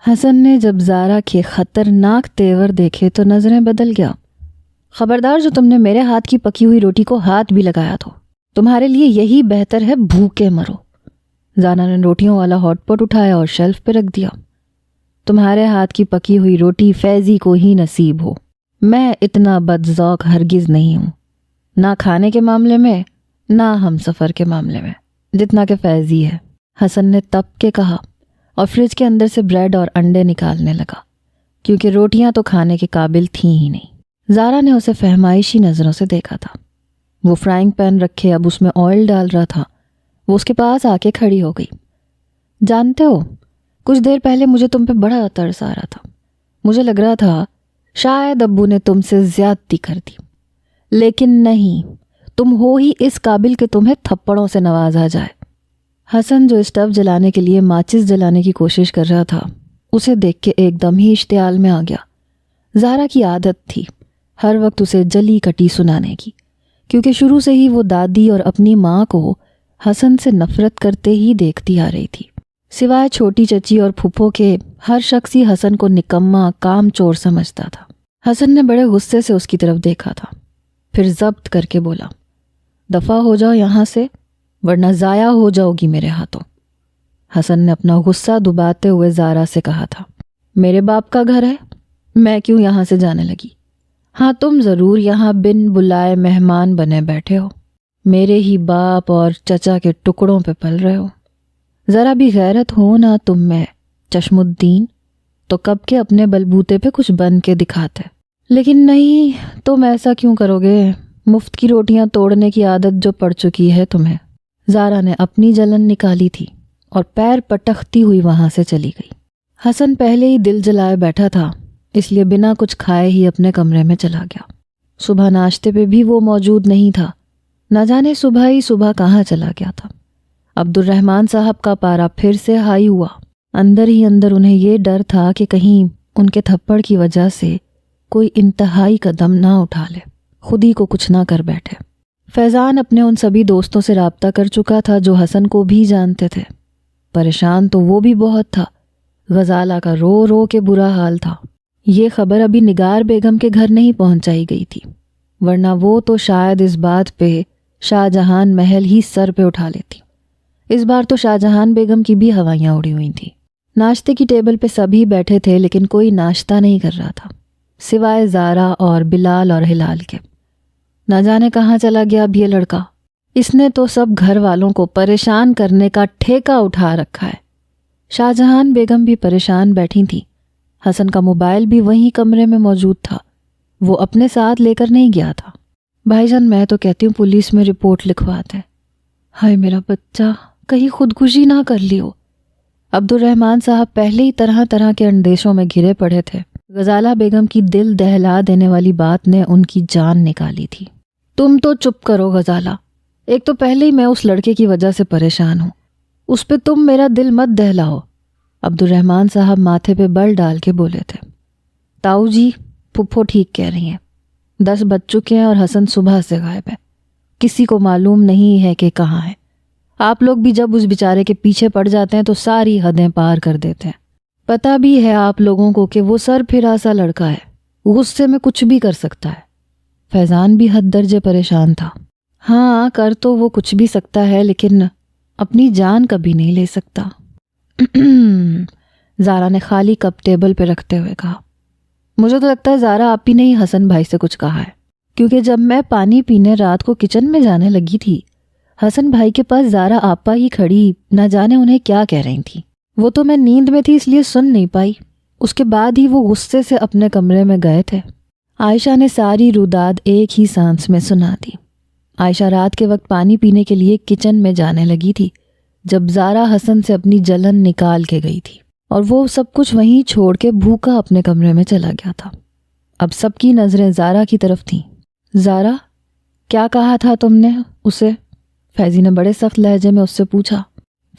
حسن نے جب زارا کے خطرناک تیور دیکھے تو نظریں بدل گیا۔ خبردار جو تم نے میرے ہاتھ کی پکی ہوئی روٹی کو ہاتھ بھی لگایا تو تمہارے لیے یہی بہتر ہے بھوکے مرو۔ زارا نے روٹیوں والا ہاٹ پاٹ اٹھایا اور شیلف پہ رکھ دیا۔ تمہارے ہاتھ کی پکی ہوئی روٹی فیضی کو ہی نصیب ہو، میں اتنا بدذوق ہرگز نہیں ہوں، نہ کھانے کے معاملے میں نہ ہم سفر کے معاملے میں، جتنا کہ فیضی ہے، حسن نے تپ کے کہا اور فریج کے اندر سے بریڈ اور انڈے نکالنے لگا، کیونکہ روٹیاں تو کھانے کے قابل تھیں ہی نہیں۔ زارا نے اسے فہمائشی نظروں سے دیکھا تھا۔ وہ فرائنگ پین رکھے اب اس میں آئل ڈال رہا تھا۔ وہ اس کے پاس آ کے کھڑی ہو گئی۔ جانتے ہو، کچھ دیر پہلے مجھے تم پہ بڑا ترس آ رہا تھا۔ مجھے لگ رہا تھا شاید ابو نے تم سے زیادتی کر دی، لیکن نہیں، تم ہو ہی اس قابل کہ تمہیں تھپڑوں سے نوازا جائے۔ حسن جو اسٹو جلانے کے لیے ماچس جلانے کی کوشش کر رہا تھا، اسے دیکھ کے ایک دم ہی اشتعال میں آ گیا۔ زارا کی عادت تھی ہر وقت اسے جلی کٹی سنانے کی، کیونکہ شروع سے ہی وہ دادی اور اپنی ماں کو حسن سے نفرت کرتے ہی دیکھتی آ رہی تھی۔ سوائے چھوٹی چچی اور پھپھو کے ہر شخص ہی حسن کو نکما کام چور سمجھتا تھا۔ حسن نے بڑے غصے سے اس کی طرف دیکھا تھا، پھر ضبط کر کے بولا، دفع ہو جاؤ یہاں سے ورنہ ضائع ہو جاؤ گی میرے ہاتھوں۔ حسن نے اپنا غصہ دباتے ہوئے زارا سے کہا تھا، میرے باپ کا گھر ہے، میں کیوں یہاں سے جانے لگی؟ ہاں تم ضرور یہاں بن بلائے مہمان بنے بیٹھے ہو، میرے ہی باپ اور چچا کے ٹکڑوں پہ پل رہے ہو۔ ذرا بھی غیرت ہو نہ تم میں چشم الدین، تو کب کے اپنے بلبوتے پہ کچھ بن کے دکھاتے، لیکن نہیں، تم ایسا کیوں کرو گے؟ مفت کی روٹیاں توڑنے کی عادت جو پڑ چکی ہے تمہیں۔ زارا نے اپنی جلن نکالی تھی اور پیر پٹختی ہوئی وہاں سے چلی گئی۔ حسن پہلے ہی دل جلائے بیٹھا تھا، اس لیے بنا کچھ کھائے ہی اپنے کمرے میں چلا گیا۔ صبح ناشتے پہ بھی وہ موجود نہیں تھا، نہ جانے صبح ہی صبح کہاں چلا گیا تھا۔ عبد الرحمن صاحب کا پارا پھر سے ہائی ہوا۔ اندر ہی اندر انہیں یہ ڈر تھا کہ کہیں ان کے تھپڑ کی وجہ سے کوئی انتہائی قدم نہ اٹھا لے، خود ہی کو کچھ نہ کر بیٹھے۔ فیضان اپنے ان سبھی دوستوں سے رابطہ کر چکا تھا جو حسن کو بھی جانتے تھے۔ پریشان تو وہ بھی بہت تھا، غزالہ کا رو رو کے برا حال تھا۔ یہ خبر ابھی نگار بیگم کے گھر نہیں پہنچائی گئی تھی، ورنہ وہ تو شاید اس بات پہ شاہ جہان محل ہی سر پہ اٹھا لیتی۔ اس بار تو شاہ جہان بیگم کی بھی ہوائیاں اڑی ہوئی تھیں۔ ناشتے کی ٹیبل پہ سبھی بیٹھے تھے، لیکن کوئی ناشتہ نہیں کر رہا تھا سوائے زارا اور بلال اور ہلال کے۔ نہ جانے کہاں چلا گیا اب یہ لڑکا، اس نے تو سب گھر والوں کو پریشان کرنے کا ٹھیکہ اٹھا رکھا ہے۔ شاہ جہان بیگم بھی پریشان بیٹھی تھی۔ حسن کا موبائل بھی وہیں کمرے میں موجود تھا، وہ اپنے ساتھ لے کر نہیں گیا تھا۔ بھائی جان میں تو کہتی ہوں پولیس میں رپورٹ لکھواتے ہیں، ہائے میرا بچہ کہیں خودکشی نہ کر لی ہو۔ عبد الرحمن صاحب پہلے ہی طرح طرح کے اندیشوں میں گھرے پڑے تھے۔ غزالہ بیگم کی دل دہلا دینے والی بات نے ان کی جان نکالی تھی۔ تم تو چپ کرو غزالہ، ایک تو پہلے ہی میں اس لڑکے کی وجہ سے پریشان ہوں، اس پہ تم میرا دل مت دہلاؤ۔ عبد الرحمن صاحب ماتھے پہ بل ڈال کے بولے تھے، تاؤ جی پھپھو ٹھیک کہہ رہی ہیں، 10 بج چکے ہیں اور حسن صبح سے غائب ہے، کسی کو معلوم نہیں ہے کہ کہاں ہے۔ آپ لوگ بھی جب اس بیچارے کے پیچھے پڑ جاتے ہیں تو ساری حدیں پار کر دیتے ہیں۔ پتہ بھی ہے آپ لوگوں کو کہ وہ سر پھرا سا لڑکا ہے، غصے میں کچھ بھی کر سکتا ہے۔ فیضان بھی حد درجے پریشان تھا۔ ہاں کر تو وہ کچھ بھی سکتا ہے، لیکن اپنی جان کبھی نہیں لے سکتا۔ زارا نے خالی کپ ٹیبل پہ رکھتے ہوئے کہا، مجھے تو لگتا ہے زارا آپ ہی نے ہی حسن بھائی سے کچھ کہا ہے، کیونکہ جب میں پانی پینے رات کو کچن میں جانے لگی تھی، حسن بھائی کے پاس زارا آپا ہی کھڑی نہ جانے انہیں کیا کہہ رہی تھی۔ وہ تو میں نیند میں تھی اس لیے سن نہیں پائی، اس کے بعد ہی وہ غصے سے اپنے کمرے میں گئے تھے۔ عائشہ نے ساری روداد ایک ہی سانس میں سنا دی۔ عائشہ رات کے وقت پانی پینے کے لیے کچن میں جانے لگی تھی جب زارا حسن سے اپنی جلن نکال کے گئی تھی، اور وہ سب کچھ وہیں چھوڑ کے بھوکا اپنے کمرے میں چلا گیا تھا۔ اب سب کی نظریں زارا کی طرف تھیں۔ زارا کیا کہا تھا تم نے اسے؟ فیضی نے بڑے سخت لہجے میں اس سے پوچھا۔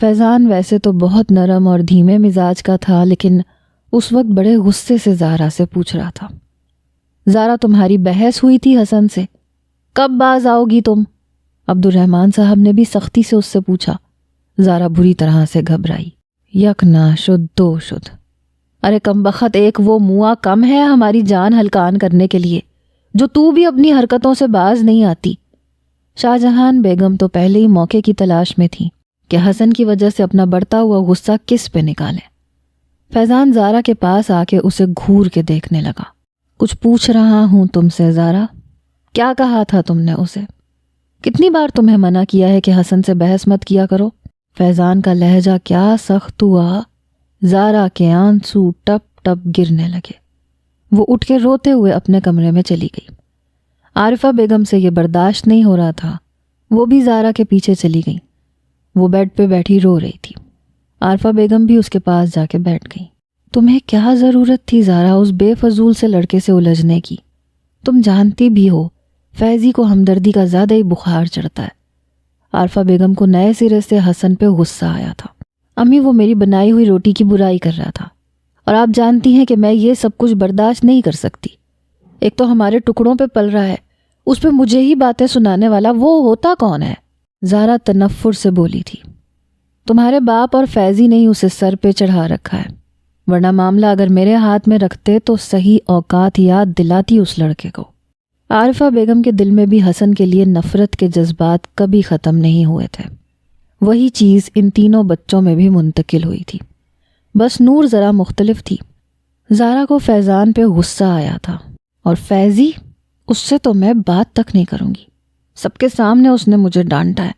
فیضان ویسے تو بہت نرم اور دھیمے مزاج کا تھا، لیکن اس وقت بڑے غصے سے زارا سے پوچھ رہا تھا۔ زارا تمہاری بحث ہوئی تھی حسن سے، کب باز آؤ گی تم؟ عبد الرحمن صاحب نے بھی سختی سے اس سے پوچھا۔ زارا بری طرح سے گھبرائی، یک نہ شد دو شد، ارے کم بخت، ایک وہ منہ کم ہے ہماری جان ہلکان کرنے کے لیے، جو تو بھی اپنی حرکتوں سے باز نہیں آتی۔ شاہجہان بیگم تو پہلے ہی موقع کی تلاش میں تھی کہ حسن کی وجہ سے اپنا بڑھتا ہوا غصہ کس پہ نکالیں۔ فیضان زارا کے پاس آ کے اسے گھور کے دیکھنے لگا۔ کچھ پوچھ رہا ہوں تم سے زارا، کیا کہا تھا تم نے اسے؟ کتنی بار تمہیں منع کیا ہے کہ حسن سے بحث مت کیا کرو؟ فیضان کا لہجہ کیا سخت ہوا، زارا کے آنسو ٹپ ٹپ گرنے لگے۔ وہ اٹھ کے روتے ہوئے اپنے کمرے میں چلی گئی۔ عارفہ بیگم سے یہ برداشت نہیں ہو رہا تھا، وہ بھی زارا کے پیچھے چلی گئی۔ وہ بیڈ پہ بیٹھی رو رہی تھی۔ عارفہ بیگم بھی اس کے پاس جا کے بیٹھ گئی۔ تمہیں کیا ضرورت تھی زارا اس بے فضول سے لڑکے سے الجھنے کی؟ تم جانتی بھی ہو فیضی کو ہمدردی کا زیادہ ہی بخار چڑھتا ہے۔ عارفہ بیگم کو نئے سرے سے حسن پہ غصہ آیا تھا۔ امی وہ میری بنائی ہوئی روٹی کی برائی کر رہا تھا، اور آپ جانتی ہیں کہ میں یہ سب کچھ برداشت نہیں کر سکتی۔ ایک تو ہمارے ٹکڑوں پہ پل رہا ہے، اس پہ مجھے ہی باتیں سنانے والا وہ ہوتا کون ہے؟ زارا تنفر سے بولی تھی۔ تمہارے باپ اور فیضی نے ہی اسے سر پہ چڑھا رکھا ہے، ورنہ معاملہ اگر میرے ہاتھ میں رکھتے تو صحیح اوقات یاد دلاتی اس لڑکے کو۔ عارفہ بیگم کے دل میں بھی حسن کے لیے نفرت کے جذبات کبھی ختم نہیں ہوئے تھے۔ وہی چیز ان تینوں بچوں میں بھی منتقل ہوئی تھی، بس نور ذرا مختلف تھی۔ زارا کو فیضان پہ غصہ آیا تھا، اور فیضی، اس سے تو میں بات تک نہیں کروں گی۔ سب کے سامنے اس نے مجھے ڈانٹا ہے،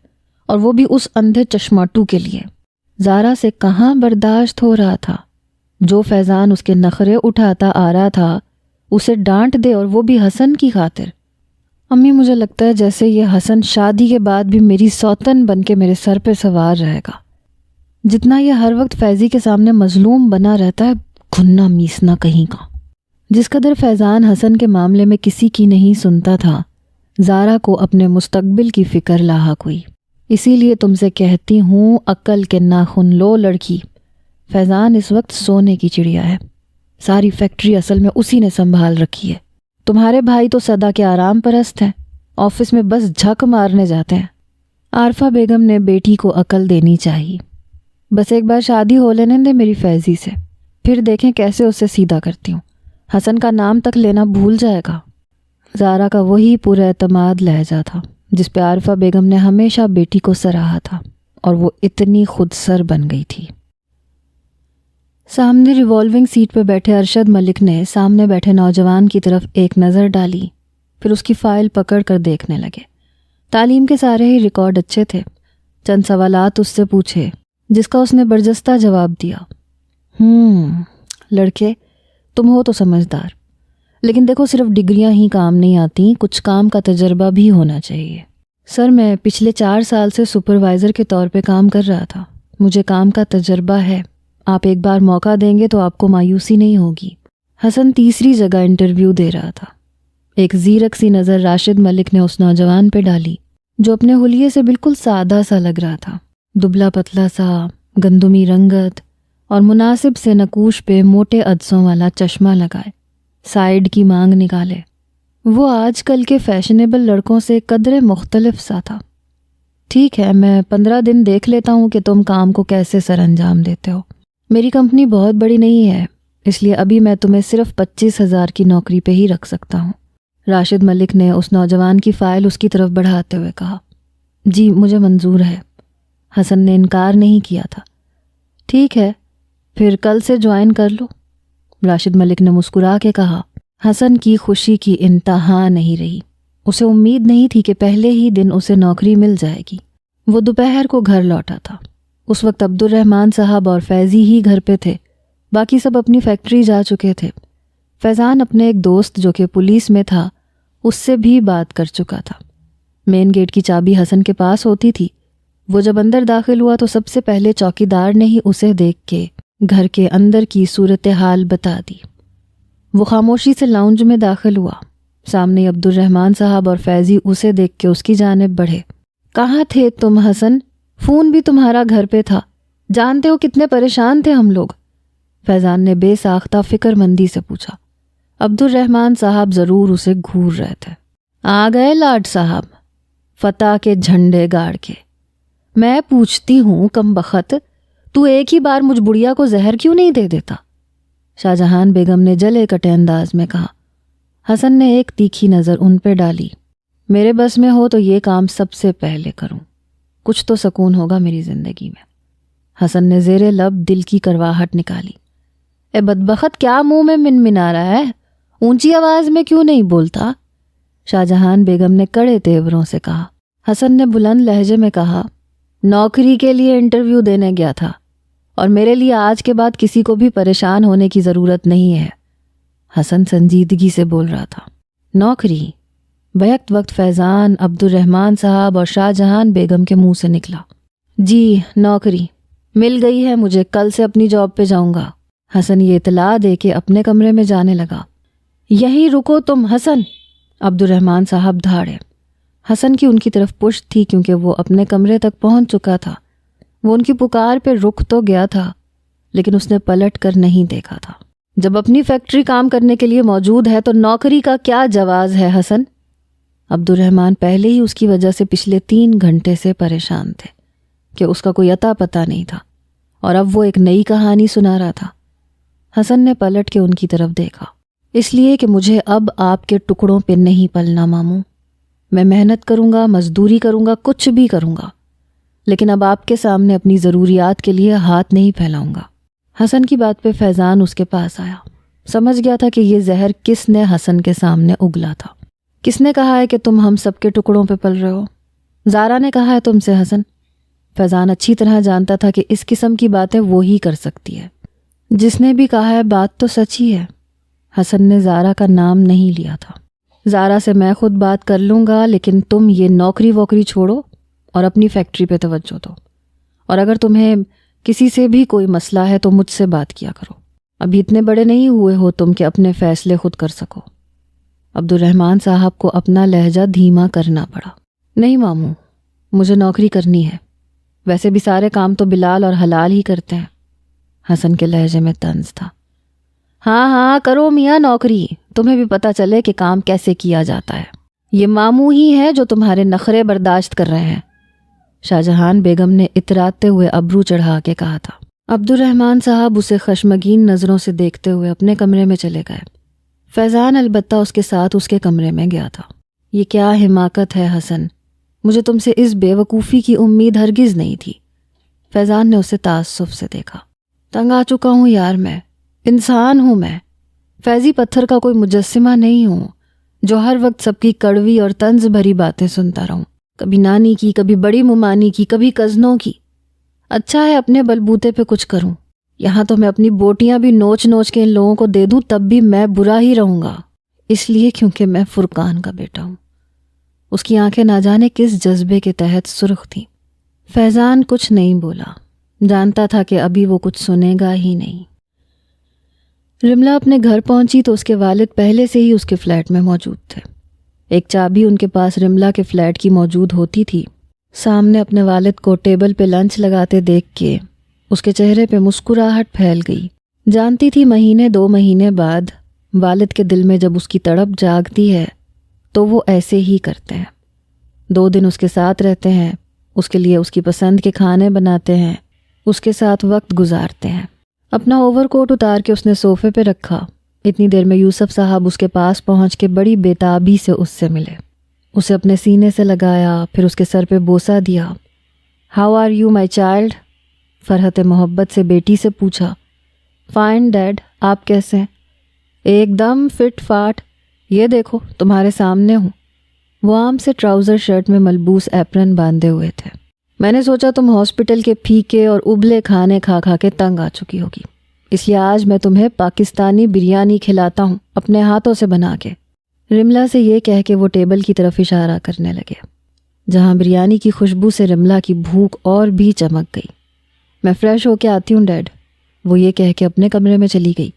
اور وہ بھی اس اندھے چشماٹو کے لیے۔ زارا سے کہاں برداشت ہو رہا تھا؟ جو فیضان اس کے نخرے اٹھاتا آ رہا تھا اسے ڈانٹ دے، اور وہ بھی حسن کی خاطر۔ امی مجھے لگتا ہے جیسے یہ حسن شادی کے بعد بھی میری سوتن بن کے میرے سر پہ سوار رہے گا۔ جتنا یہ ہر وقت فیضی کے سامنے مظلوم بنا رہتا ہے، گھننا میسنا کہیں کا۔ جس قدر فیضان حسن کے معاملے میں کسی کی نہیں سنتا تھا، زارا کو اپنے مستقبل کی فکر لاحق ہوئی۔ اسی لیے تم سے کہتی ہوں عقل کے ناخن لو لڑکی۔ فیضان اس وقت سونے کی چڑیا ہے، ساری فیکٹری اصل میں اسی نے سنبھال رکھی ہے۔ تمہارے بھائی تو سدا کے آرام پرست ہیں، آفس میں بس جھک مارنے جاتے ہیں۔ عارفہ بیگم نے بیٹی کو عقل دینی چاہیے۔ بس ایک بار شادی ہو لینے دے میری فیضی سے، پھر دیکھیں کیسے اسے سیدھا کرتی ہوں۔ حسن کا نام تک لینا بھول جائے گا۔ زارا کا وہی پر اعتماد لہجہ تھا جس پہ عارفہ بیگم نے ہمیشہ بیٹی کو سراہا تھا، اور وہ اتنی خود سر بن گئی تھی۔ سامنے ریوالونگ سیٹ پہ بیٹھے ارشد ملک نے سامنے بیٹھے نوجوان کی طرف ایک نظر ڈالی، پھر اس کی فائل پکڑ کر دیکھنے لگے۔ تعلیم کے سارے ہی ریکارڈ اچھے تھے۔ چند سوالات اس سے پوچھے، جس کا اس نے برجستہ جواب دیا۔ لڑکے تم ہو تو سمجھدار، لیکن دیکھو صرف ڈگریاں ہی کام نہیں آتی، کچھ کام کا تجربہ بھی ہونا چاہیے۔ سر میں پچھلے 4 سال سے سپروائزر کے طور پہ کام کر رہا تھا، مجھے کام کا تجربہ ہے۔ آپ ایک بار موقع دیں گے تو آپ کو مایوسی نہیں ہوگی۔ حسن تیسری جگہ انٹرویو دے رہا تھا۔ ایک زیرک سی نظر راشد ملک نے اس نوجوان پہ ڈالی جو اپنے حلیے سے بالکل سادہ سا لگ رہا تھا، دبلا پتلا سا، گندمی رنگت، اور مناسب سے نقوش پہ موٹے عدسوں والا چشمہ لگائے، سائیڈ کی مانگ نکالے۔ وہ آج کل کے فیشنیبل لڑکوں سے قدرے مختلف سا تھا۔ ٹھیک ہے، میں 15 دن دیکھ لیتا ہوں کہ تم کام کو کیسے سر انجام دیتے ہو۔ میری کمپنی بہت بڑی نہیں ہے، اس لیے ابھی میں تمہیں صرف 25,000 کی نوکری پہ ہی رکھ سکتا ہوں۔ راشد ملک نے اس نوجوان کی فائل اس کی طرف بڑھاتے ہوئے کہا۔ جی مجھے منظور ہے۔ حسن نے انکار نہیں کیا تھا۔ ٹھیک ہے، پھر کل سے جوائن کر لو، راشد ملک نے مسکرا کے کہا۔ حسن کی خوشی کی انتہا نہیں رہی۔ اسے امید نہیں تھی کہ پہلے ہی دن اسے نوکری مل جائے گی۔ وہ دوپہر کو گھر لوٹا تھا۔ اس وقت عبد الرحمن صاحب اور فیضی ہی گھر پہ تھے، باقی سب اپنی فیکٹری جا چکے تھے۔ فیضان اپنے ایک دوست جو کہ پولیس میں تھا اس سے بھی بات کر چکا تھا۔ مین گیٹ کی چابی حسن کے پاس ہوتی تھی۔ وہ جب اندر داخل ہوا تو سب سے پہلے چوکیدار نے ہی اسے دیکھ کے گھر کے اندر کی صورتحال بتا دی۔ وہ خاموشی سے لاؤنج میں داخل ہوا۔ سامنے عبد الرحمن صاحب اور فیضی اسے دیکھ کے اس کی جانب بڑھے۔ کہاں تھے تم حسن؟ فون بھی تمہارا گھر پہ تھا، جانتے ہو کتنے پریشان تھے ہم لوگ؟ فیضان نے بے ساختہ فکر مندی سے پوچھا۔ عبد الرحمن صاحب ضرور اسے گھور رہے تھے۔ آ گئے لاٹ صاحب، فتح کے جھنڈے گاڑ کے۔ میں پوچھتی ہوں کم بخت، تو ایک ہی بار مجھ بڑھیا کو زہر کیوں نہیں دے دیتا؟ شاہجہان بیگم نے جلے کٹے انداز میں کہا۔ حسن نے ایک تیکھی نظر ان پہ ڈالی۔ میرے بس میں ہو تو یہ کام سب سے پہلے کروں، کچھ تو سکون ہوگا میری زندگی میں۔ حسن نے زیر لب دل کی کرواہٹ نکالی۔ اے بدبخت، کیا منہ میں منمنا رہا ہے؟ اونچی آواز میں کیوں نہیں بولتا؟ شاہجہان بیگم نے کڑے تیوروں سے کہا۔ حسن نے بلند لہجے میں کہا، نوکری کے لیے انٹرویو دینے گیا تھا، اور میرے لیے آج کے بعد کسی کو بھی پریشان ہونے کی ضرورت نہیں ہے۔ حسن سنجیدگی سے بول رہا تھا۔ نوکری؟ بیک وقت فیضان، عبد الرحمن صاحب اور شاہجہان بیگم کے منہ سے نکلا۔ جی نوکری مل گئی ہے مجھے، کل سے اپنی جاب پہ جاؤں گا۔ حسن یہ اطلاع دے کے اپنے کمرے میں جانے لگا۔ یہیں رکو تم حسن، عبد الرحمن صاحب دھاڑے۔ حسن کی ان کی طرف پشت تھی کیونکہ وہ اپنے کمرے تک پہنچ چکا تھا۔ وہ ان کی پکار پہ رک تو گیا تھا، لیکن اس نے پلٹ کر نہیں دیکھا تھا۔ جب اپنی فیکٹری کام کرنے کے لیے موجود ہے تو نوکری کا کیا جواز ہے حسن؟ عبد الرحمن پہلے ہی اس کی وجہ سے پچھلے 3 گھنٹے سے پریشان تھے کہ اس کا کوئی عطا پتہ نہیں تھا، اور اب وہ ایک نئی کہانی سنا رہا تھا۔ حسن نے پلٹ کے ان کی طرف دیکھا۔ اس لیے کہ مجھے اب آپ کے ٹکڑوں پہ نہیں پلنا ماموں۔ میں محنت کروں گا، مزدوری کروں گا، کچھ بھی کروں گا، لیکن اب آپ کے سامنے اپنی ضروریات کے لیے ہاتھ نہیں پھیلاؤں گا۔ حسن کی بات پہ فیضان اس کے پاس آیا۔ سمجھ گیا تھا کہ یہ زہر کس نے حسن کے سامنے اگلا تھا۔ کس نے کہا ہے کہ تم ہم سب کے ٹکڑوں پہ پل رہے ہو؟ زارا نے کہا ہے تم سے حسن۔ فیضان اچھی طرح جانتا تھا کہ اس قسم کی باتیں وہی کر سکتی ہے۔ جس نے بھی کہا ہے بات تو سچ ہی ہے۔ حسن نے زارا کا نام نہیں لیا تھا۔ زارا سے میں خود بات کر لوں گا، لیکن تم یہ نوکری ووکری چھوڑو اور اپنی فیکٹری پہ توجہ دو، اور اگر تمہیں کسی سے بھی کوئی مسئلہ ہے تو مجھ سے بات کیا کرو۔ ابھی اتنے بڑے نہیں ہوئے ہو تم کہ اپنے فیصلے خود کر سکو۔ عبد الرحمن صاحب کو اپنا لہجہ دھیما کرنا پڑا۔ نہیں ماموں، مجھے نوکری کرنی ہے، ویسے بھی سارے کام تو بلال اور حلال ہی کرتے ہیں۔ حسن کے لہجے میں طنز تھا۔ ہاں ہاں کرو میاں نوکری، تمہیں بھی پتہ چلے کہ کام کیسے کیا جاتا ہے۔ یہ ماموں ہی ہے جو تمہارے نخرے برداشت کر رہے ہیں، شاہجہان بیگم نے اتراتے ہوئے ابرو چڑھا کے کہا تھا۔ عبد الرحمن صاحب اسے خشمگین نظروں سے دیکھتے ہوئے اپنے کمرے میں چلے گئے۔ فیضان البتہ اس کے ساتھ اس کے کمرے میں گیا تھا۔ یہ کیا حماقت ہے حسن، مجھے تم سے اس بے وقوفی کی امید ہرگز نہیں تھی۔ فیضان نے اسے تعصب سے دیکھا۔ تنگ آ چکا ہوں یار، میں انسان ہوں، میں فیضی پتھر کا کوئی مجسمہ نہیں ہوں جو ہر وقت سب کی کڑوی اور طنز بھری باتیں سنتا رہوں، کبھی نانی کی، کبھی بڑی ممانی کی، کبھی کزنوں کی۔ اچھا ہے اپنے بلبوتے پہ کچھ کروں، یہاں تو میں اپنی بوٹیاں بھی نوچ نوچ کے ان لوگوں کو دے دوں تب بھی میں برا ہی رہوں گا، اس لیے کیونکہ میں فرقان کا بیٹا ہوں۔ اس کی آنکھیں نہ جانے کس جذبے کے تحت سرخ تھیں۔ فیضان کچھ نہیں بولا، جانتا تھا کہ ابھی وہ کچھ سنے گا ہی نہیں۔ رملا اپنے گھر پہنچی تو اس کے والد پہلے سے ہی اس کے فلیٹ میں موجود تھے۔ ایک چابی ان کے پاس رملا کے فلیٹ کی موجود ہوتی تھی۔ سامنے اپنے والد کو ٹیبل پہ لنچ لگاتے دیکھ کے اس کے چہرے پہ مسکراہٹ پھیل گئی۔ جانتی تھی مہینے 2 مہینے بعد والد کے دل میں جب اس کی تڑپ جاگتی ہے تو وہ ایسے ہی کرتے ہیں۔ 2 دن اس کے ساتھ رہتے ہیں، اس کے لیے اس کی پسند کے کھانے بناتے ہیں، اس کے ساتھ وقت گزارتے ہیں۔ اپنا اوور کوٹ اتار کے اس نے صوفے پہ رکھا۔ اتنی دیر میں یوسف صاحب اس کے پاس پہنچ کے بڑی بےتابی سے اس سے ملے، اسے اپنے سینے سے لگایا، پھر اس کے سر پہ بوسہ دیا۔ How are you my child? Farhat محبت سے بیٹی سے پوچھا۔ فائن ڈیڈ، آپ کیسے ہیں؟ ایک دم فٹ فاٹ، یہ دیکھو تمہارے سامنے ہوں۔ وہ عام سے ٹراؤزر شرٹ میں ملبوس ایپرن باندھے ہوئے تھے۔ میں نے سوچا تم ہاسپٹل کے پھیکے اور ابلے کھانے کھا کھا کے تنگ آ چکی ہوگی، اس لیے آج میں تمہیں پاکستانی بریانی کھلاتا ہوں اپنے ہاتھوں سے بنا کے۔ رملا سے یہ کہہ کے وہ ٹیبل کی طرف اشارہ کرنے لگے، جہاں بریانی کی خوشبو سے رملا کی بھوک اور بھی چمک گئی۔ میں فریش ہو کے آتی ہوں ڈیڈ، وہ یہ کہہ کے اپنے کمرے میں چلی گئی۔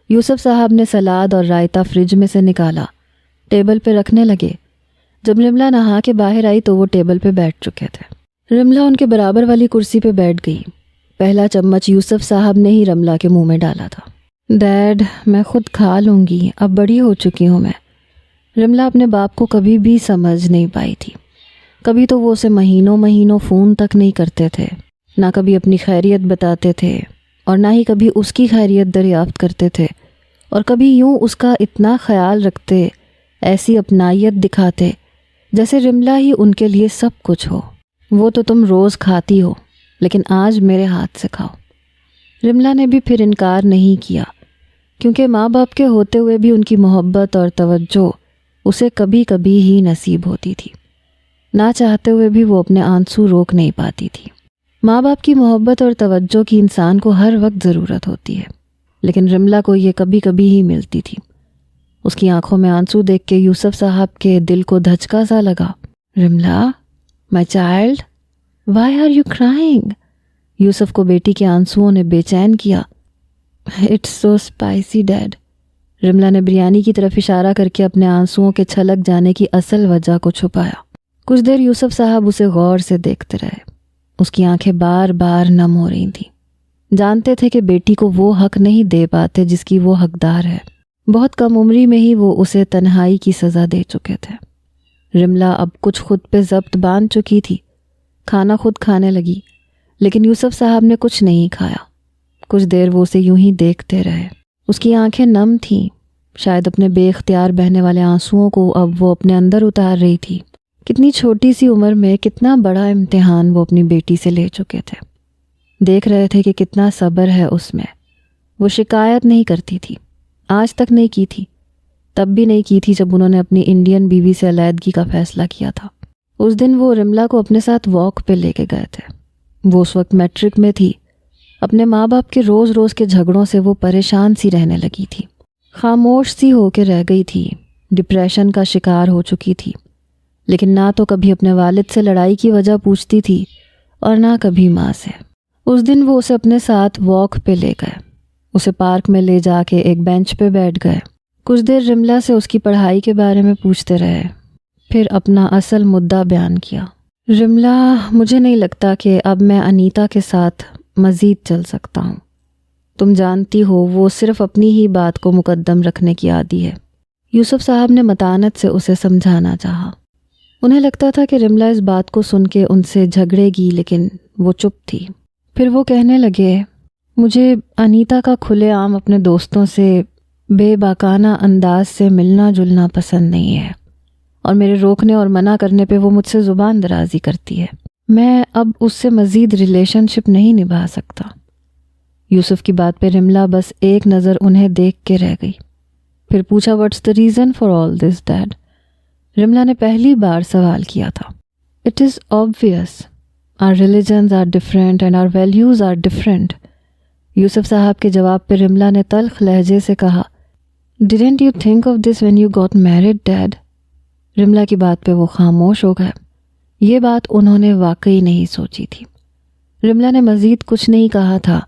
یوسف صاحب نے سلاد اور رائتا فریج میں سے نکالا، ٹیبل پہ رکھنے لگے۔ جب رملا نہا کے باہر آئی تو وہ ٹیبل پہ بیٹھ چکے تھے۔ رملا ان کے برابر والی کرسی پہ بیٹھ گئی۔ پہلا چمچ یوسف صاحب نے ہی رملا کے منہ میں ڈالا تھا۔ ڈیڈ میں خود کھا لوں گی، اب بڑی ہو چکی ہوں میں۔ رملا اپنے باپ کو کبھی بھی سمجھ نہیں پائی تھی۔ کبھی تو وہ اسے مہینوں مہینوں فون تک نہیں کرتے تھے، نہ کبھی اپنی خیریت بتاتے تھے، اور نہ ہی کبھی اس کی خیریت دریافت کرتے تھے، اور کبھی یوں اس کا اتنا خیال رکھتے، ایسی اپنائیت دکھاتے جیسے رملا ہی ان کے لیے سب کچھ ہو۔ وہ تو تم روز کھاتی ہو، لیکن آج میرے ہاتھ سے کھاؤ۔ رملا نے بھی پھر انکار نہیں کیا، کیونکہ ماں باپ کے ہوتے ہوئے بھی ان کی محبت اور توجہ اسے کبھی کبھی ہی نصیب ہوتی تھی۔ نہ چاہتے ہوئے بھی وہ اپنے آنسو روک نہیں پاتی تھی۔ ماں باپ کی محبت اور توجہ کی انسان کو ہر وقت ضرورت ہوتی ہے، لیکن رملا کو یہ کبھی کبھی ہی ملتی تھی۔ اس کی آنکھوں میں آنسو دیکھ کے یوسف صاحب کے دل کو دھچکا سا لگا۔ Ramla, my child, why are you crying? Yusuf کو بیٹی کے آنسوؤں نے بے چین کیا۔ It's so spicy dad. Ramla نے بریانی کی طرف اشارہ کر کے اپنے آنسوؤں کے چھلک جانے کی اصل وجہ کو چھپایا۔ کچھ دیر یوسف صاحب اسے غور سے دیکھتے رہے۔ اس کی آنکھیں بار بار نم ہو رہی تھیں۔ جانتے تھے کہ بیٹی کو وہ حق نہیں دے پاتے جس کی وہ حقدار ہے۔ بہت کم عمری میں ہی وہ اسے تنہائی کی سزا دے چکے تھے۔ رملا اب کچھ خود پہ ضبط باندھ چکی تھی۔ کھانا خود کھانے لگی، لیکن یوسف صاحب نے کچھ نہیں کھایا۔ کچھ دیر وہ اسے یوں ہی دیکھتے رہے۔ اس کی آنکھیں نم تھیں، شاید اپنے بے اختیار بہنے والے آنسوؤں کو اب وہ اپنے اندر اتار رہی تھی۔ کتنی چھوٹی سی عمر میں کتنا بڑا امتحان وہ اپنی بیٹی سے لے چکے تھے۔ دیکھ رہے تھے کہ کتنا صبر ہے اس میں۔ وہ شکایت نہیں کرتی تھی، آج تک نہیں کی تھی، تب بھی نہیں کی تھی جب انہوں نے اپنی انڈین بیوی سے علیحدگی کا فیصلہ کیا تھا۔ اس دن وہ رملا کو اپنے ساتھ واک پہ لے کے گئے تھے۔ وہ اس وقت میٹرک میں تھی۔ اپنے ماں باپ کے روز روز کے جھگڑوں سے وہ پریشان سی رہنے لگی تھی، خاموش سی ہو کے رہ گئی تھی، ڈپریشن کا شکار ہو چکی تھی۔ لیکن نہ تو کبھی اپنے والد سے لڑائی کی وجہ پوچھتی تھی اور نہ کبھی ماں سے۔ اس دن وہ اسے اپنے ساتھ واک پہ لے گئے، اسے پارک میں لے جا کے ایک بینچ پہ بیٹھ گئے۔ کچھ دیر رملا سے اس کی پڑھائی کے بارے میں پوچھتے رہے، پھر اپنا اصل مدعا بیان کیا۔ رملا، مجھے نہیں لگتا کہ اب میں انیتا کے ساتھ مزید چل سکتا ہوں۔ تم جانتی ہو وہ صرف اپنی ہی بات کو مقدم رکھنے کی عادی ہے۔ یوسف صاحب نے متانت سے اسے سمجھانا چاہا۔ انہیں لگتا تھا کہ رملا اس بات کو سن کے ان سے جھگڑے گی، لیکن وہ چپ تھی۔ پھر وہ کہنے لگے، مجھے انیتا کا کھلے عام اپنے دوستوں سے بے باکانہ انداز سے ملنا جلنا پسند نہیں ہے، اور میرے روکنے اور منع کرنے پہ وہ مجھ سے زبان درازی کرتی ہے۔ میں اب اس سے مزید ریلیشن شپ نہیں نبھا سکتا۔ یوسف کی بات پہ رملا بس ایک نظر انہیں دیکھ کے رہ گئی، پھر پوچھا، what's the reason for all this dad? Ramla نے پہلی بار سوال کیا تھا۔ It is obvious. Our religions are different and our values are different. یوسف صاحب کے جواب پہ رملا نے تلخ لہجے سے کہا، Didn't you think of this when you got married, Dad? Ramla کی بات پہ وہ خاموش ہو گئے۔ یہ بات انہوں نے واقعی نہیں سوچی تھی۔ رملا نے مزید کچھ نہیں کہا تھا،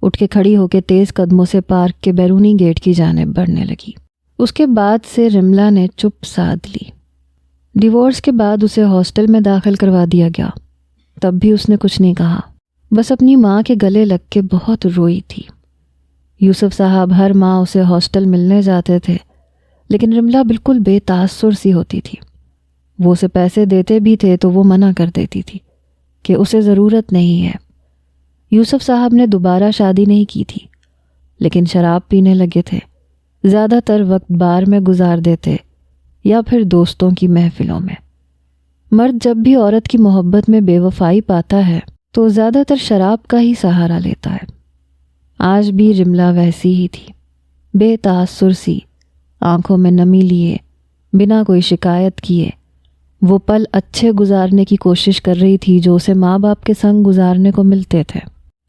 اٹھ کے کھڑی ہو کے تیز قدموں سے پارک کے بیرونی گیٹ کی جانب بڑھنے لگی۔ اس کے بعد سے رملا نے چپ سادھ لی۔ ڈیورس کے بعد اسے ہاسٹل میں داخل کروا دیا گیا، تب بھی اس نے کچھ نہیں کہا، بس اپنی ماں کے گلے لگ کے بہت روئی تھی۔ یوسف صاحب ہر ماہ اسے ہاسٹل ملنے جاتے تھے، لیکن رملا بالکل بے تاثر سی ہوتی تھی۔ وہ اسے پیسے دیتے بھی تھے تو وہ منع کر دیتی تھی کہ اسے ضرورت نہیں ہے۔ یوسف صاحب نے دوبارہ شادی نہیں کی تھی، لیکن شراب پینے لگے تھے، زیادہ تر وقت بار میں گزار دیتے یا پھر دوستوں کی محفلوں میں۔ مرد جب بھی عورت کی محبت میں بے وفائی پاتا ہے تو زیادہ تر شراب کا ہی سہارا لیتا ہے۔ آج بھی رملا ویسی ہی تھی، بے تاثر سی، آنکھوں میں نمی لیے، بنا کوئی شکایت کیے وہ پل اچھے گزارنے کی کوشش کر رہی تھی جو اسے ماں باپ کے سنگ گزارنے کو ملتے تھے۔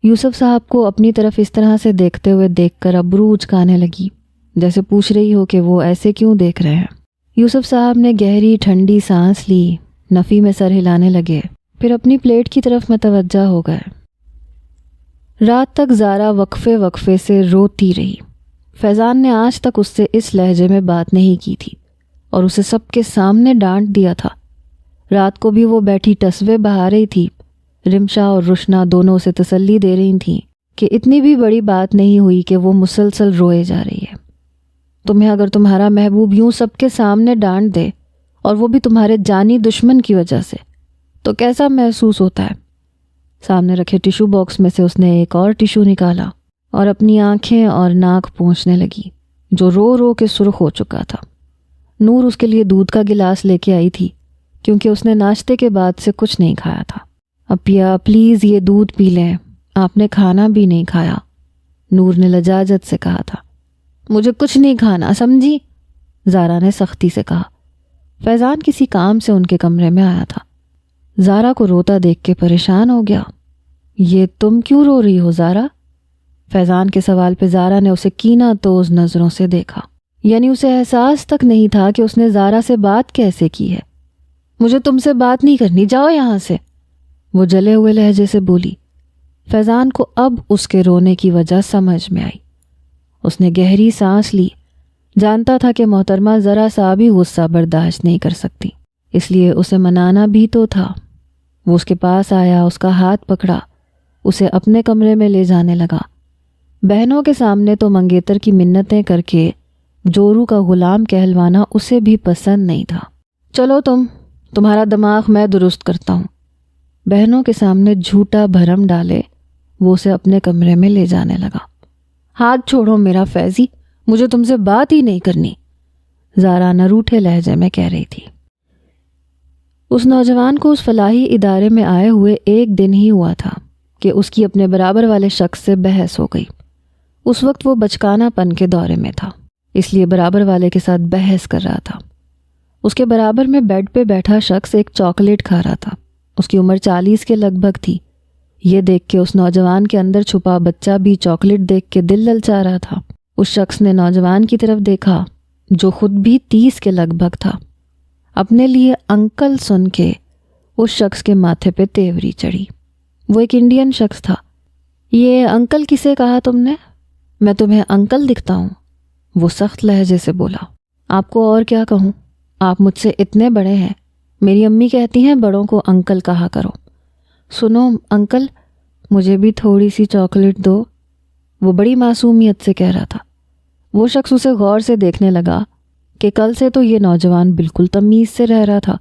یوسف صاحب کو اپنی طرف اس طرح سے دیکھتے ہوئے دیکھ کر ابرو اچکانے لگی، جیسے پوچھ رہی ہو کہ وہ ایسے کیوں دیکھ رہے ہیں۔ یوسف صاحب نے گہری ٹھنڈی سانس لی، نفی میں سر ہلانے لگے، پھر اپنی پلیٹ کی طرف متوجہ ہو گئے۔ رات تک زارا وقفے وقفے سے روتی رہی۔ فیضان نے آج تک اس سے اس لہجے میں بات نہیں کی تھی اور اسے سب کے سامنے ڈانٹ دیا تھا۔ رات کو بھی وہ بیٹھی ٹسوے بہا رہی تھی۔ رمشا اور رشنا دونوں اسے تسلی دے رہی تھیں کہ اتنی بھی بڑی بات نہیں ہوئی کہ وہ مسلسل روئے جا رہی ہے۔ تمہیں اگر تمہارا محبوب یوں سب کے سامنے ڈانٹ دے اور وہ بھی تمہارے جانی دشمن کی وجہ سے تو کیسا محسوس ہوتا ہے؟ سامنے رکھے ٹیشو باکس میں سے اس نے ایک اور ٹیشو نکالا اور اپنی آنکھیں اور ناک پونچھنے لگی جو رو رو کے سرخ ہو چکا تھا۔ نور اس کے لیے دودھ کا گلاس لے کے آئی تھی کیونکہ اس نے ناشتے کے بعد سے کچھ نہیں کھایا تھا۔ اپیا پلیز یہ دودھ پی لیں، آپ نے کھانا بھی نہیں کھایا، نور نے لجاجت سے کہا تھا۔ مجھے کچھ نہیں کھانا، سمجھی؟ زارا نے سختی سے کہا۔ فیضان کسی کام سے ان کے کمرے میں آیا تھا۔ زارا کو روتا دیکھ کے پریشان ہو گیا۔ یہ تم کیوں رو رہی ہو زارا؟ فیضان کے سوال پہ زارا نے اسے کینہ توز نظروں سے دیکھا، یعنی اسے احساس تک نہیں تھا کہ اس نے زارا سے بات کیسے کی ہے۔ مجھے تم سے بات نہیں کرنی، جاؤ یہاں سے، وہ جلے ہوئے لہجے سے بولی۔ فیضان کو اب اس کے رونے کی وجہ سمجھ میں آئی۔ اس نے گہری سانس لی، جانتا تھا کہ محترمہ ذرا سا بھی غصہ برداشت نہیں کر سکتی، اس لیے اسے منانا بھی تو تھا۔ وہ اس کے پاس آیا، اس کا ہاتھ پکڑا، اسے اپنے کمرے میں لے جانے لگا۔ بہنوں کے سامنے تو منگیتر کی منتیں کر کے جورو کا غلام کہلوانا اسے بھی پسند نہیں تھا۔ چلو تمہارا دماغ میں درست کرتا ہوں۔ بہنوں کے سامنے جھوٹا بھرم ڈالے وہ اسے اپنے کمرے میں لے جانے لگا۔ ہاتھ چھوڑو میرا فیضی، مجھے تم سے بات ہی نہیں کرنی، زارا نہ روٹھے لہجے میں کہہ رہی تھی۔ اس نوجوان کو اس فلاحی ادارے میں آئے ہوئے ایک دن ہی ہوا تھا کہ اس کی اپنے برابر والے شخص سے بحث ہو گئی۔ اس وقت وہ بچکانہ پن کے دورے میں تھا، اس لیے برابر والے کے ساتھ بحث کر رہا تھا۔ اس کے برابر میں بیڈ پہ بیٹھا شخص ایک چاکلیٹ کھا رہا تھا۔ اس کی عمر 40 کے لگ بھگ تھی۔ یہ دیکھ کے اس نوجوان کے اندر چھپا بچہ بھی چاکلیٹ دیکھ کے دل للچا رہا تھا۔ اس شخص نے نوجوان کی طرف دیکھا جو خود بھی 30 کے لگ بھگ تھا۔ اپنے لیے انکل سن کے اس شخص کے ماتھے پہ تیوری چڑھی۔ وہ ایک انڈین شخص تھا۔ یہ انکل کسے کہا تم نے؟ میں تمہیں انکل دکھتا ہوں؟ وہ سخت لہجے سے بولا۔ آپ کو اور کیا کہوں، آپ مجھ سے اتنے بڑے ہیں، میری امی کہتی ہیں بڑوں کو انکل کہا کرو۔ سنو انکل، مجھے بھی تھوڑی سی چاکلیٹ دو، وہ بڑی معصومیت سے کہہ رہا تھا۔ وہ شخص اسے غور سے دیکھنے لگا کہ کل سے تو یہ نوجوان بالکل تمیز سے رہ رہا تھا،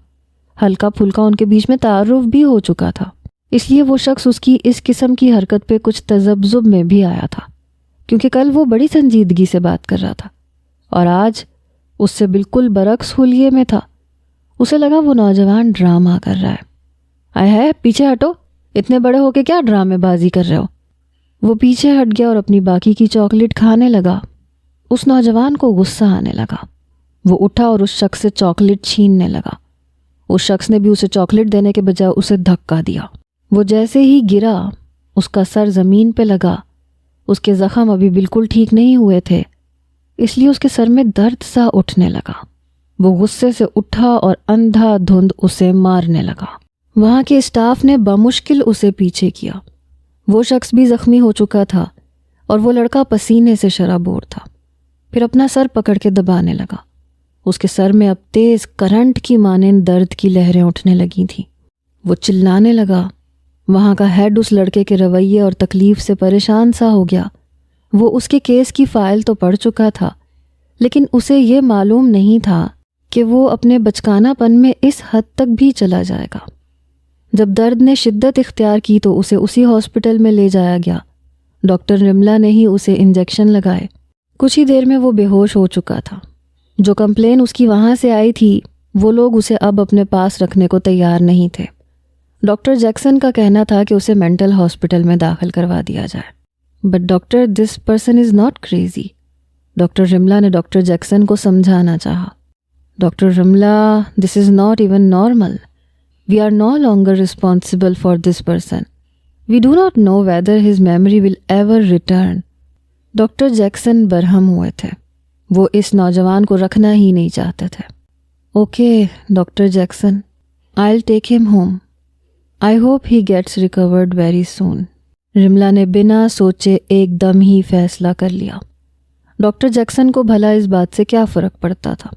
ہلکا پھلکا ان کے بیچ میں تعارف بھی ہو چکا تھا، اس لیے وہ شخص اس کی اس قسم کی حرکت پہ کچھ تذبذب میں بھی آیا تھا، کیونکہ کل وہ بڑی سنجیدگی سے بات کر رہا تھا اور آج اس سے بالکل برعکس حلیے میں تھا۔ اسے لگا وہ نوجوان ڈرامہ کر رہا ہے۔ آئے ہے، پیچھے ہٹو، اتنے بڑے ہو کے کیا ڈرامے بازی کر رہے ہو؟ وہ پیچھے ہٹ گیا اور اپنی باقی کی چاکلیٹ کھانے لگا۔ اس نوجوان کو غصہ آنے لگا۔ وہ اٹھا اور اس شخص سے چاکلیٹ چھیننے لگا۔ اس شخص نے بھی اسے چاکلیٹ دینے کے بجائے اسے دھکا دیا۔ وہ جیسے ہی گرا، اس کا سر زمین پہ لگا۔ اس کے زخم ابھی بالکل ٹھیک نہیں ہوئے تھے، اس لیے اس کے سر میں درد سا اٹھنے لگا۔ وہ غصے سے اٹھا اور اندھا دھند اسے مارنے لگا۔ وہاں کے اسٹاف نے بمشکل اسے پیچھے کیا۔ وہ شخص بھی زخمی ہو چکا تھا اور وہ لڑکا پسینے سے شرابور تھا۔ پھر اپنا سر پکڑ کے دبانے لگا۔ اس کے سر میں اب تیز کرنٹ کی مانند درد کی لہریں اٹھنے لگی تھیں۔ وہ چلانے لگا۔ وہاں کا ہیڈ اس لڑکے کے رویے اور تکلیف سے پریشان سا ہو گیا۔ وہ اس کے کیس کی فائل تو پڑھ چکا تھا، لیکن اسے یہ معلوم نہیں تھا کہ وہ اپنے بچکانہ پن میں اس حد تک بھی چلا جائے گا۔ جب درد نے شدت اختیار کی تو اسے اسی ہاسپٹل میں لے جایا گیا۔ ڈاکٹر رملا نے ہی اسے انجیکشن لگائے۔ کچھ ہی دیر میں وہ بے ہوش ہو چکا تھا۔ جو کمپلین اس کی وہاں سے آئی تھی، وہ لوگ اسے اب اپنے پاس رکھنے کو تیار نہیں تھے۔ ڈاکٹر جیکسن کا کہنا تھا کہ اسے مینٹل ہاسپٹل میں داخل کروا دیا جائے۔ But doctor, this person is not crazy, doctor Ramla نے ڈاکٹر جیکسن کو سمجھانا چاہا۔ Doctor Ramla, this is not even normal. We are no longer responsible for this person. We do not know whether his memory will ever return. Doctor Jackson برہم ہوئے تھے۔ وہ اس نوجوان کو رکھنا ہی نہیں چاہتے تھے۔ Okay doctor Jackson, I'll take him home. I hope he gets recovered very soon. Ramla نے بنا سوچے ایک دم ہی فیصلہ کر لیا۔ ڈاکٹر جیکسن کو بھلا اس بات سے کیا فرق پڑتا تھا؟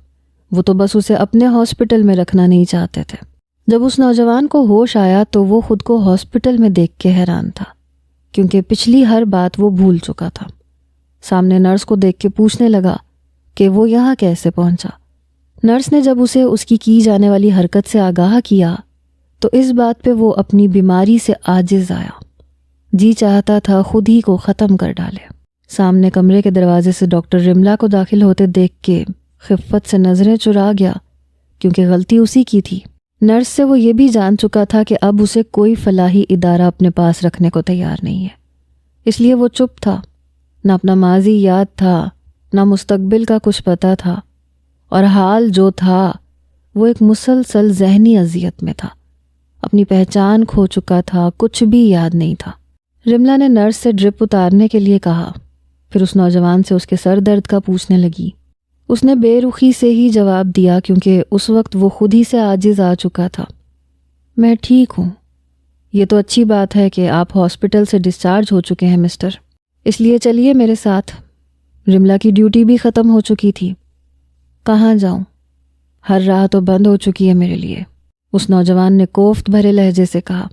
وہ تو بس اسے اپنے ہاسپٹل میں رکھنا نہیں چاہتے تھے۔ جب اس نوجوان کو ہوش آیا تو وہ خود کو ہاسپٹل میں دیکھ کے حیران تھا، کیونکہ پچھلی ہر بات وہ بھول چکا تھا۔ سامنے نرس کو دیکھ کے پوچھنے لگا کہ وہ یہاں کیسے پہنچا۔ نرس نے جب اسے اس کی جانے والی حرکت سے آگاہ کیا تو اس بات پہ وہ اپنی بیماری سے عاجز آیا۔ جی چاہتا تھا خود ہی کو ختم کر ڈالے۔ سامنے کمرے کے دروازے سے ڈاکٹر رملا کو داخل ہوتے دیکھ کے خفت سے نظریں چرا گیا، کیونکہ غلطی اسی کی تھی۔ نرس سے وہ یہ بھی جان چکا تھا کہ اب اسے کوئی فلاحی ادارہ اپنے پاس رکھنے کو تیار نہیں ہے، اس لیے وہ چپ تھا۔ نہ اپنا ماضی یاد تھا، نہ مستقبل کا کچھ پتہ تھا، اور حال جو تھا وہ ایک مسلسل ذہنی اذیت میں تھا۔ اپنی پہچان کھو چکا تھا، کچھ بھی یاد نہیں تھا۔ رملا نے نرس سے ڈرپ اتارنے کے لیے کہا، پھر اس نوجوان سے اس کے سر درد کا پوچھنے لگی۔ اس نے بے رخی سے ہی جواب دیا، کیونکہ اس وقت وہ خود ہی سے عاجز آ چکا تھا۔ میں ٹھیک ہوں۔ یہ تو اچھی بات ہے کہ آپ ہاسپٹل سے ڈسچارج ہو چکے ہیں مسٹر، اس لیے چلیے میرے ساتھ۔ رملا کی ڈیوٹی بھی ختم ہو چکی تھی۔ کہاں جاؤں؟ ہر راہ تو بند ہو چکی ہے میرے لیے، اس نوجوان نے کوفت بھرے لہجے سے کہا۔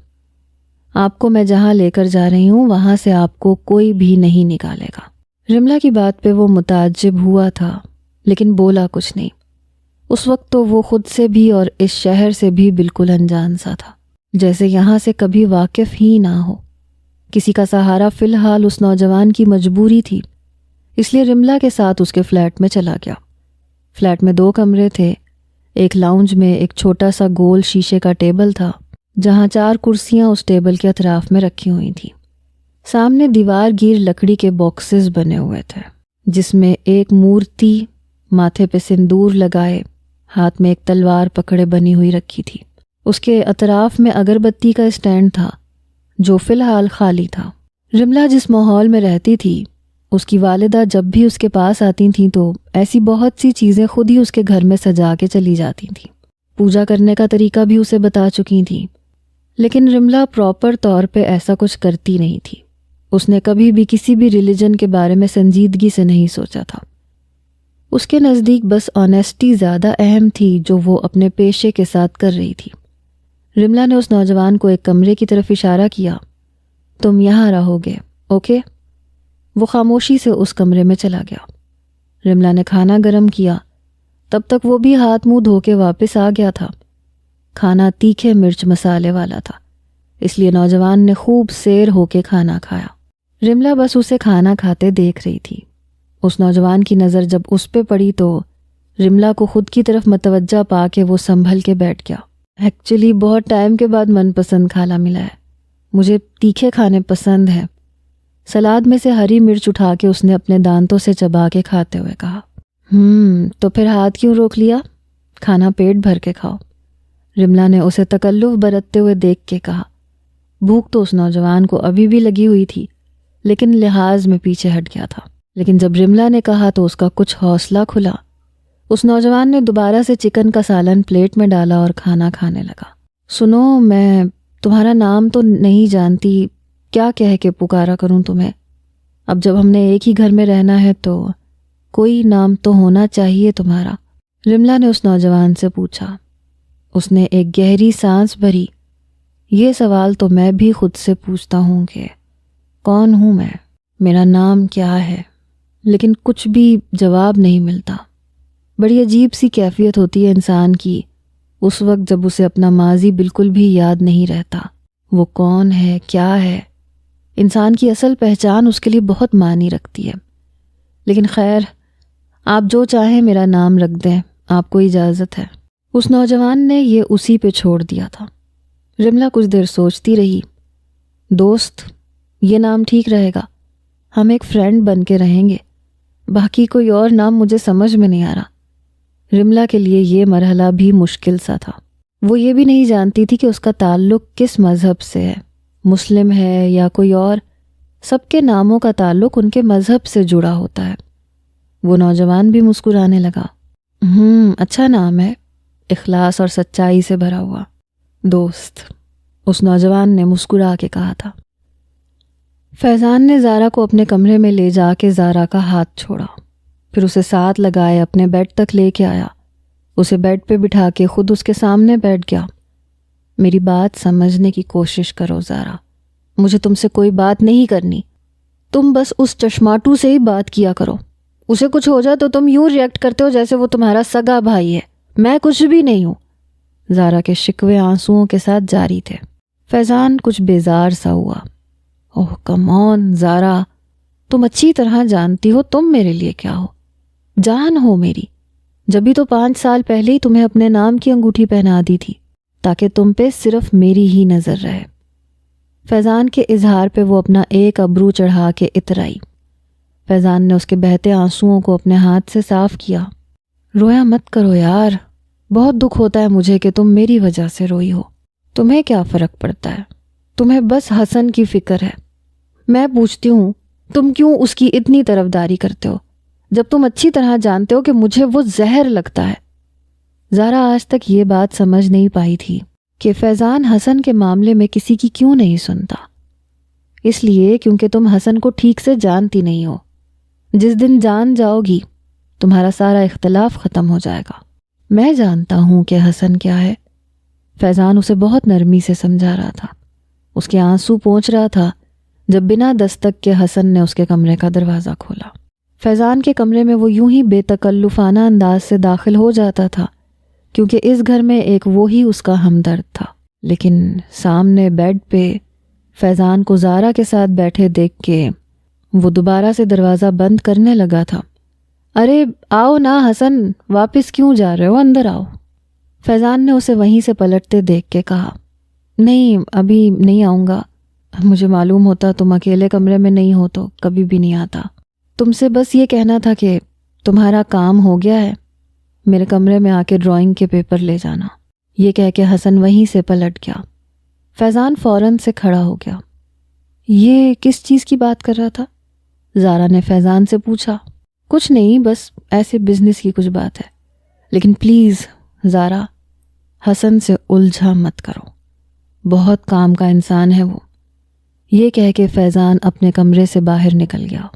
آپ کو میں جہاں لے کر جا رہی ہوں وہاں سے آپ کو کوئی بھی نہیں نکالے گا۔ رملا کی بات پہ وہ متعجب ہوا تھا، لیکن بولا کچھ نہیں۔ اس وقت تو وہ خود سے بھی اور اس شہر سے بھی بالکل انجان سا تھا، جیسے یہاں سے کبھی واقف ہی نہ ہو۔ کسی کا سہارا فی الحال اس نوجوان کی مجبوری تھی، اس لیے رملا کے ساتھ اس کے فلیٹ میں چلا گیا۔ فلیٹ میں 2 کمرے تھے۔ ایک لاؤنج میں ایک چھوٹا سا گول شیشے کا ٹیبل تھا، جہاں 4 کرسیاں اس ٹیبل کے اطراف میں رکھی ہوئی تھیں۔ سامنے دیوار گیر لکڑی کے باکسز بنے ہوئے تھے، جس میں ایک مورتی ماتھے پہ سندور لگائے، ہاتھ میں ایک تلوار پکڑے بنی ہوئی رکھی تھی۔ اس کے اطراف میں اگربتی کا اسٹینڈ تھا، جو فی الحال خالی تھا۔ رملا جس ماحول میں رہتی تھی، اس کی والدہ جب بھی اس کے پاس آتی تھیں تو ایسی بہت سی چیزیں خود ہی اس کے گھر میں سجا کے چلی جاتی تھیں۔ پوجا کرنے کا طریقہ بھی اسے بتا چکی تھیں، لیکن رملا پراپر طور پہ ایسا کچھ کرتی نہیں تھی۔ اس نے کبھی بھی کسی بھی ریلیجن کے بارے میں سنجیدگی سے نہیں سوچا تھا۔ اس کے نزدیک بس آنیسٹی زیادہ اہم تھی، جو وہ اپنے پیشے کے ساتھ کر رہی تھی۔ رملا نے اس نوجوان کو ایک کمرے کی طرف اشارہ کیا۔ تم یہاں رہو گے، اوکے؟ وہ خاموشی سے اس کمرے میں چلا گیا۔ رملا نے کھانا گرم کیا، تب تک وہ بھی ہاتھ منہ دھو کے واپس آ گیا تھا۔ کھانا تیکھے مرچ مسالے والا تھا، اس لیے نوجوان نے خوب سیر ہو کے کھانا کھایا۔ رملا بس اسے کھانا کھاتے دیکھ رہی تھی۔ اس نوجوان کی نظر جب اس پہ پڑی تو رملا کو خود کی طرف متوجہ پا کے وہ سنبھل کے بیٹھ گیا۔ ایکچولی بہت ٹائم کے بعد من پسند کھانا ملا ہے، مجھے تیکھے کھانے پسند ہیں۔ سلاد میں سے ہری مرچ اٹھا کے اس نے اپنے دانتوں سے چبا کے کھاتے ہوئے کہا۔ تو پھر ہاتھ کیوں روک لیا؟ کھانا پیٹ بھر کے کھاؤ۔ رملا نے اسے تکلف برتتے ہوئے دیکھ کے کہا۔ بھوک تو اس نوجوان کو ابھی بھی لگی ہوئی تھی، لیکن لحاظ میں پیچھے ہٹ گیا تھا۔ لیکن جب رملا نے کہا تو اس کا کچھ حوصلہ کھلا۔ اس نوجوان نے دوبارہ سے چکن کا سالن پلیٹ میں ڈالا اور کھانا کھانے لگا۔ سنو، میں تمہارا نام تو نہیں جانتی، کیا کہہ کے پکارا کروں تمہیں؟ اب جب ہم نے ایک ہی گھر میں رہنا ہے تو کوئی نام تو ہونا چاہیے تمہارا، رملا نے اس نوجوان سے پوچھا۔ اس نے ایک گہری سانس بھری۔ یہ سوال تو میں بھی خود سے پوچھتا ہوں کہ کون ہوں میں، میرا نام کیا ہے، لیکن کچھ بھی جواب نہیں ملتا۔ بڑی عجیب سی کیفیت ہوتی ہے انسان کی اس وقت جب اسے اپنا ماضی بالکل بھی یاد نہیں رہتا۔ وہ کون ہے، کیا ہے، انسان کی اصل پہچان اس کے لیے بہت معنی رکھتی ہے۔ لیکن خیر، آپ جو چاہیں میرا نام رکھ دیں، آپ کو اجازت ہے۔ اس نوجوان نے یہ اسی پہ چھوڑ دیا تھا۔ رملا کچھ دیر سوچتی رہی۔ دوست، یہ نام ٹھیک رہے گا، ہم ایک فرینڈ بن کے رہیں گے، باقی کوئی اور نام مجھے سمجھ میں نہیں آ رہا۔ رملا کے لیے یہ مرحلہ بھی مشکل سا تھا۔ وہ یہ بھی نہیں جانتی تھی کہ اس کا تعلق کس مذہب سے ہے، مسلم ہے یا کوئی اور۔ سب کے ناموں کا تعلق ان کے مذہب سے جڑا ہوتا ہے۔ وہ نوجوان بھی مسکرانے لگا۔ اچھا نام ہے، اخلاص اور سچائی سے بھرا ہوا۔ دوست، اس نوجوان نے مسکرا کے کہا تھا۔ فیضان نے زارا کو اپنے کمرے میں لے جا کے زارا کا ہاتھ چھوڑا، پھر اسے ساتھ لگائے اپنے بیڈ تک لے کے آیا۔ اسے بیڈ پہ بٹھا کے خود اس کے سامنے بیٹھ گیا۔ میری بات سمجھنے کی کوشش کرو زارا، مجھے تم سے کوئی بات نہیں کرنی، تم بس اس چشماٹو سے ہی بات کیا کرو۔ اسے کچھ ہو جائے تو تم یوں ریئیکٹ کرتے ہو جیسے وہ تمہارا سگا بھائی ہے، میں کچھ بھی نہیں ہوں۔ زارا کے شکوے آنسوؤں کے ساتھ جاری تھے۔ فیضان کچھ بیزار سا ہوا۔ اوہ کم آن زارا، تم اچھی طرح جانتی ہو تم میرے لیے کیا ہو، جان ہو میری. جبھی تو 5 سال پہلے ہی تمہیں اپنے نام کی انگوٹھی پہنا دی تھی تاکہ تم پہ صرف میری ہی نظر رہے. فیضان کے اظہار پہ وہ اپنا ایک ابرو چڑھا کے اترائی. فیضان نے اس کے بہتے آنسوؤں کو اپنے ہاتھ سے صاف کیا. رویا مت کرو یار، بہت دکھ ہوتا ہے مجھے کہ تم میری وجہ سے روئی ہو. تمہیں کیا فرق پڑتا ہے؟ تمہیں بس حسن کی فکر ہے. میں پوچھتی ہوں تم کیوں اس کی اتنی طرفداری کرتے ہو جب تم اچھی طرح جانتے ہو کہ مجھے وہ زہر لگتا ہے. زارا آج تک یہ بات سمجھ نہیں پائی تھی کہ فیضان حسن کے معاملے میں کسی کی کیوں نہیں سنتا. اس لیے کیونکہ تم حسن کو ٹھیک سے جانتی نہیں ہو. جس دن جان جاؤ گی تمہارا سارا اختلاف ختم ہو جائے گا. میں جانتا ہوں کہ حسن کیا ہے. فیضان اسے بہت نرمی سے سمجھا رہا تھا. اس کے آنسو پہنچ رہا تھا جب بنا دستک کے حسن نے اس کے کمرے کا دروازہ کھولا. فیضان کے کمرے میں وہ یوں ہی بے تکلفانہ انداز سے داخل ہو جاتا تھا کیونکہ اس گھر میں ایک وہی اس کا ہمدرد تھا. لیکن سامنے بیڈ پہ فیضان کو زارا کے ساتھ بیٹھے دیکھ کے وہ دوبارہ سے دروازہ بند کرنے لگا تھا. ارے آؤ نا حسن، واپس کیوں جا رہے ہو، اندر آؤ. فیضان نے اسے وہیں سے پلٹتے دیکھ کے کہا. نہیں ابھی نہیں آؤں گا. مجھے معلوم ہوتا تم اکیلے کمرے میں نہیں ہو تو کبھی بھی نہیں آتا. تم سے بس یہ کہنا تھا کہ تمہارا کام ہو گیا ہے، میرے کمرے میں آ کے ڈرائنگ کے پیپر لے جانا. یہ کہہ کے حسن وہیں سے پلٹ گیا. فیضان فوراً سے کھڑا ہو گیا. یہ کس چیز کی بات کر رہا تھا؟ زارا نے فیضان سے پوچھا. کچھ نہیں، بس ایسے بزنس کی کچھ بات ہے. لیکن پلیز زارا، حسن سے الجھا مت کرو، بہت کام کا انسان ہے وہ. یہ کہہ کے فیضان اپنے کمرے سے باہر نکل گیا.